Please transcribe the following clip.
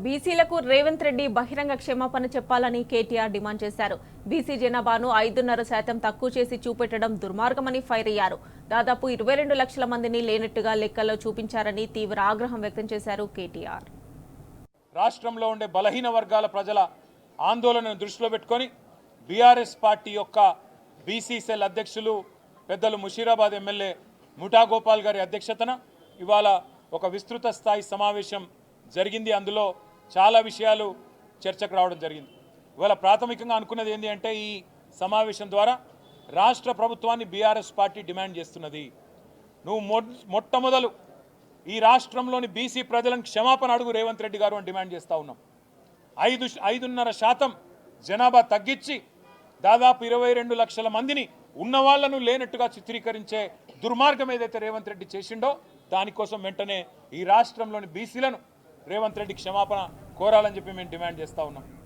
బీసీలకు రేవంత్ రెడ్డి బహిరంగ క్షమాపణ చెప్పాలని కేటీఆర్ డిమాండ్ చేశారు. బీసీ జనాభాను 5.5% తక్కువ చేసి చూపెట్టడం దుర్మార్గమని ఫైర్ అయ్యారు. దాదాపు 22 లక్షల మందిని లేనట్టుగా లెక్కల్లో చూపించారని తీవ్ర ఆగ్రహం వ్యక్తం చేశారు కేటీఆర్. రాష్ట్రంలో ఉండే బలహీన వర్గాల ప్రజల ఆందోళనను దృష్టిలో పెట్టుకొని బీఆర్ఎస్ పార్టీ యొక్క బీసీ సెల్ అధ్యక్షులు పెద్దలు ముషీరాబాద్ ఎమ్మెల్యే ముఠా గోపాల్ గారి అధ్యక్షతన ఇవాళ ఒక విస్తృత స్థాయి సమావేశం జరిగింది. అందులో చాలా విషయాలు చర్చకు రావడం జరిగింది. ఇవాళ ప్రాథమికంగా అనుకున్నది ఏంటి అంటే ఈ సమావేశం ద్వారా రాష్ట్ర ప్రభుత్వాన్ని బీఆర్ఎస్ పార్టీ డిమాండ్ చేస్తున్నది, నువ్వు మొట్టమొదలు ఈ రాష్ట్రంలోని బీసీ ప్రజలను క్షమాపణ అడుగు రేవంత్ రెడ్డి గారు అని డిమాండ్ చేస్తూ ఉన్నాం. 5.5% జనాభా తగ్గించి దాదాపు 22 లక్షల మందిని ఉన్నవాళ్లను లేనట్టుగా చిత్రీకరించే దుర్మార్గం ఏదైతే రేవంత్ రెడ్డి చేసిండో దానికోసం వెంటనే ఈ రాష్ట్రంలోని బీసీలను రేవంత్ రెడ్డి క్షమాపణ కోరాలని చెప్పి మేము డిమాండ్ చేస్తూ ఉన్నాం.